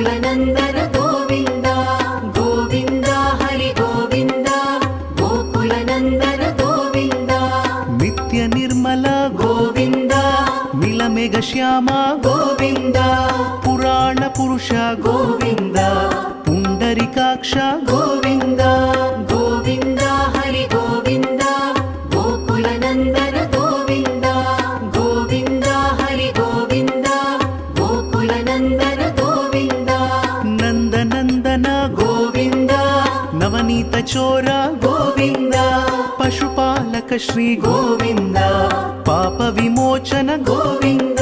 गोकुलनन्दन गोविन्द गोविन्द हरि गोविन्द गोकुलनन्दन गोविन्द नित्य निर्मल गोविन्द नीलमेघ श्याम गोविन्द पुराण पुरुष गोविन्द पुण्डरीकाक्ष गोविन्द गोविन्द हरि गोविन्द गोकुलनन्दन गोविन्द गोविन्द हरि गोविन्द गोकुलनन्दन गोविन्द नन्दनन्दन गोविन्द नवनीत चोर गोविन्द पशुपालक श्री गोविन्द पाप विमोचन गोविन्द